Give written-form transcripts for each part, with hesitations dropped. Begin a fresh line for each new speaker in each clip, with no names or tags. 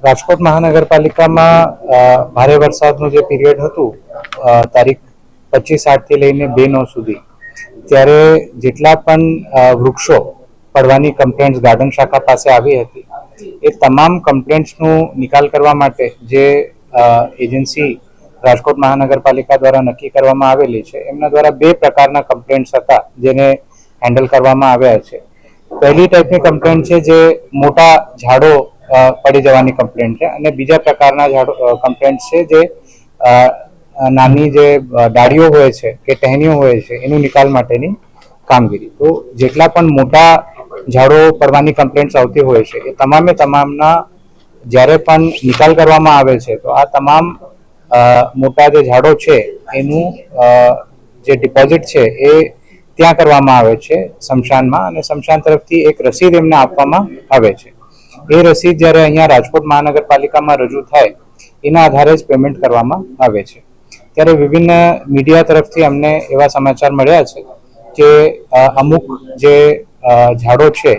રાજકોટ મહાનગરપાલિકામાં ભારે વરસાદનું જે પીરિયડ હતું તારીખ 25/8 થી લઈને 2/9 સુધી, ત્યારે જેટલા પણ વૃક્ષો પડવાની કમ્પ્લેન્ટ્સ ગાર્ડન શાખા પાસે આવી હતી, એ તમામ કમ્પ્લેન્ટ્સનું નિકાલ કરવા માટે જે એજન્સી રાજકોટ મહાનગરપાલિકા દ્વારા નક્કી કરવામાં આવેલી છે, એમના દ્વારા 2 પ્રકારના કમ્પ્લેન્ટ્સ હતા જેને હેન્ડલ કરવામાં આવ્યા છે. પહેલી ટાઈપની કમ્પ્લેન્ટ છે જે મોટા ઝાડો પડી જવાની કમ્પ્લેન્ટ છે, અને બીજા પ્રકારના કમ્પ્લેન્ટ છે જે નાની જે ડાળીઓ હોય છે કે ટહેનીઓ હોય છે એનું નિકાલ માટેની કામગીરી. તો જેટલા પણ મોટા ઝાડો પડવાની કમ્પ્લેન્ટ્સ આવતી હોય છે એ તમામના જ્યારે પણ નિકાલ કરવામાં આવે છે તો આ તમામ મોટા જે ઝાડો છે એનું જે ડિપોઝિટ છે એ ત્યાં કરવામાં આવે છે સ્મશાનમાં, અને સ્મશાન તરફથી એક રસીદ એમને આપવામાં આવે છે. એ રસીદ જ્યારે અહીંયા રાજકોટ મહાનગરપાલિકામાં રજૂ થાય એના આધારે જ પેમેન્ટ કરવામાં આવે છે. ત્યારે વિભિન્ન મીડિયા તરફથી અમને એવા સમાચાર મળ્યા છે કે અમુક જે ઝાડો છે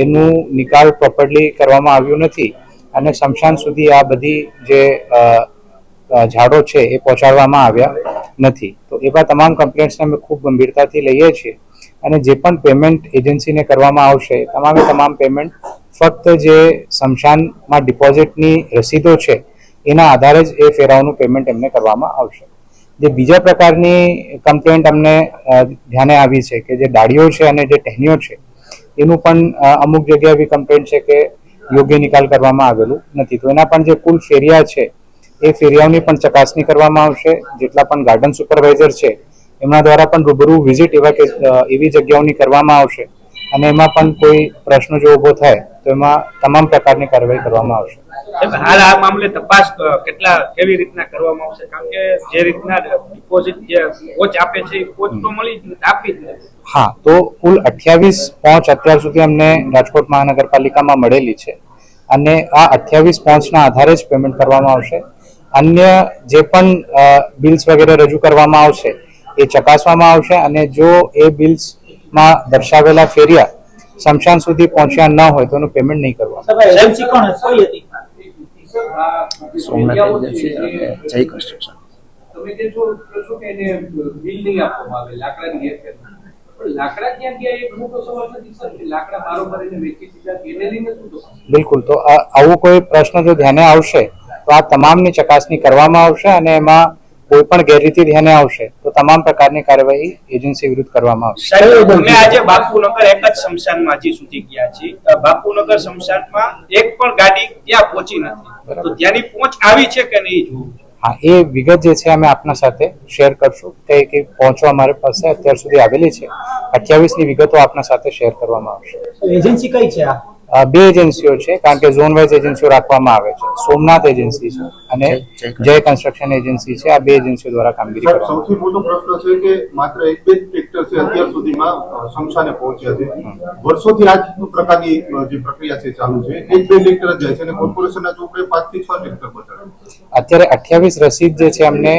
એનું નિકાલ પ્રોપરલી કરવામાં આવ્યું નથી અને સ્મશાન સુધી આ બધી જે ઝાડો છે એ પહોંચાડવામાં આવ્યા નથી. તો એવા તમામ કમ્પ્લેન્ટ્સને અમે ખૂબ ગંભીરતાથી લઈએ છીએ, અને જે પણ પેમેન્ટ એજન્સીને કરવામાં આવશે તમામ પેમેન્ટ ફક્ત જે સ્મશાનમાં ડિપોઝિટની રસીદો છે એના આધારે જ એ ફેરાઓનું પેમેન્ટ એમને કરવામાં આવશે. જે બીજા પ્રકારની કમ્પ્લેન્ટ અમને ધ્યાને આવી છે કે જે ડાળીઓ છે અને જે ટહેનીઓ છે એનું પણ અમુક જગ્યાએ એવી કમ્પ્લેન્ટ છે કે યોગ્ય નિકાલ કરવામાં આવેલું નથી. તો એના પણ જે કુલ ફેરિયા છે એ ફેરિયાઓની પણ ચકાસણી કરવામાં આવશે. જેટલા પણ ગાર્ડન સુપરવાઇઝર છે એમના દ્વારા પણ રૂબરૂ વિઝિટ એવી જગ્યાઓની કરવામાં આવશે, અને એમાં પણ કોઈ પ્રશ્ન જો ઊભો થાય તો એમાં તમામ પ્રકારની કાર્યવાહી કરવામાં આવશે.
હાલ આ મામલે તપાસ કેવી રીતના કરવામાં આવશે? કારણ કે જે રીતના ડિપોઝિટ જે કોચ આપે છે એ કોચ તો આપી જ નથી.
હા, તો કુલ 28 પહોંચ અત્યાર સુધી અમને રાજકોટ મહાનગરપાલિકામાં મળેલી છે, અને આ 28 પહોંચના આધારે જ પેમેન્ટ કરવામાં આવશે. અન્ય જે પણ બિલ્સ વગેરે રજૂ કરવામાં આવશે એ ચકાસવામાં આવશે, અને જો એ બિલ્સમાં દર્શાવેલા ફેરિયા સ્મશાન સુધી પહોંચ્યા ન હોય તો એનું પેમેન્ટ નહીં કરવાનું. બિલકુલ. તો આવો કોઈ પ્રશ્ન જો ધ્યાને આવશે તો આ તમામની ચકાસણી કરવામાં આવશે, અને એમાં કોઈ પણ ગેરરીતિ ધ્યાને આવશે તો તમામ પ્રકારની કાર્યવાહી એજન્સી વિરુદ્ધ કરવામાં આવશે.
અમે આજે બાપુનગર એક જ સ્મશાનમાં હજી સુધી ગયા છીએ. બાપુનગર સ્મશાનમાં એક પણ ગાડી ત્યાં પહોંચી નથી, તો ત્યાંની પહોંચ આવી છે કે નહીં જોવું.
હા, એ વિગત જે છે અમે આપના સાથે શેર કરશું. કે પહોંચો અમારી પાસે અત્યાર સુધી આવેલી છે 28ની વિગતો આપના સાથે શેર કરવામાં આવશે.
એજન્સી કઈ છે?
2 એજન્સીઓ છે, કારણ કે ઝોન વાઇઝ એજન્સીઓ રાખવામાં આવે છે. સોમનાથ એજન્સી છે અને જય કન્સ્ટ્રક્શન એજન્સી છે. આ 2 એજન્સીઓ દ્વારા કામગીરી કરવામાં.
સૌથી મોટો પ્રશ્ન છે કે માત્ર 1-2 ટ્રેક્ટર છે અત્યાર સુધીમાં સ્મશાને પહોંચ્યા છે. વર્ષોથી આ પ્રકારની જે પ્રક્રિયા છે ચાલુ છે. 1-2 ટ્રેક્ટર જ જાય છે અને કોર્પોરેશનના ચોપડે 5 થી 6 ટ્રેક્ટર બતાવે.
અત્યારે 28 રસીદ જે છે અમને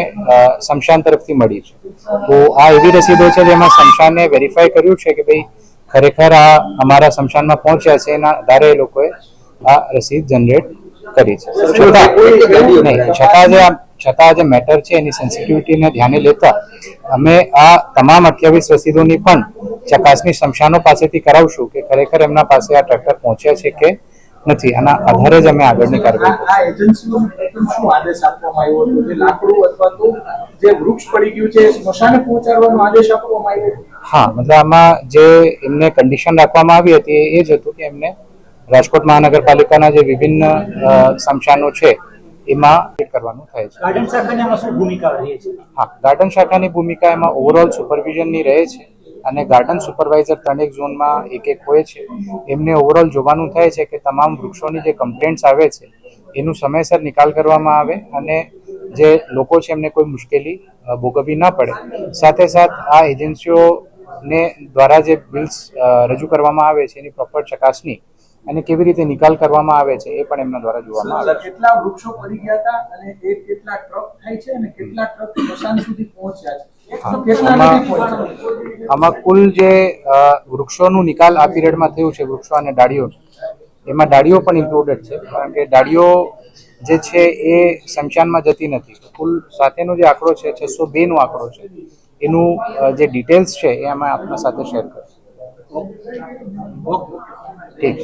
સ્મશાન તરફથી મળી છે. તો આ એવી રસીદો છે જેમાં સ્મશાને વેરીફાઈ કર્યું છે કે ભાઈ ખરેખર આ અમારા સ્મશાનમાં પહોંચ્યા છે, એના આધારે એ લોકોએ આ રસીદ જનરેટ કરી છે. છતાં જે મેટર છે એની સેન્સિટિવિટીને ધ્યાને લેતા અમે આ તમામ 28 રસીદોની પણ ચકાસણી સ્મશાનો પાસેથી કરાવશું કે ખરેખર એમના પાસે આ ટ્રેક્ટર પહોંચ્યા છે કે નથી. આના આધારે જ અમે આગળની કાર્યવાહી. હા, મતલબ આમાં જે એમને કન્ડિશન રાખવામાં આવી હતી એ જ હતું કે એમને રાજકોટ મહાનગરપાલિકાના જે વિભિન્ન સ્મશાનો છે એમાં કરવાનું થાય છે.
ગાર્ડન શાખાની આમાં શું ભૂમિકા રહે છે?
હા, ગાર્ડન શાખાની ભૂમિકા એમાં ઓવરઓલ સુપરવિઝનની રહે છે, અને ગાર્ડન સુપરવાઇઝર 3 ઝોનમાં એક હોય છે. એમને ઓવરઓલ જોવાનું થાય છે કે તમામ વૃક્ષોની જે કમ્પ્લેન્ટ્સ આવે છે એનું સમયસર નિકાલ કરવામાં આવે, અને જે લોકો છે એમને કોઈ મુશ્કેલી ભોગવવી ન પડે. સાથે આ એજન્સીઓને દ્વારા જે બિલ્સ રજૂ કરવામાં આવે છે એની પ્રોપર ચકાસણી અને કેવી રીતે નિકાલ કરવામાં આવે છે એ પણ એમના દ્વારા જોવામાં આવે છે.
કેટલા વૃક્ષો પડી ગયા હતા અને કેટલા ટ્રક થાય છે અને કેટલા ટ્રક સ્મશાન સુધી પહોંચ્યા છે?
આમાં કુલ જે વૃક્ષોનું નિકાલ આ પીરિયડમાં થયું છે, વૃક્ષો અને ડાળીઓ, એમાં ડાળીઓ પણ ઇન્ક્લુડેડ છે, કારણ કે ડાળીઓ જે છે એ શમશાનમાં જતી નથી. કુલ સાથેનો જે આંકડો છે 602 નો આંકડો છે. એનું જે ડિટેલ્સ છે એ અમે આપના સાથે શેર કરીશું. ઠીક છે.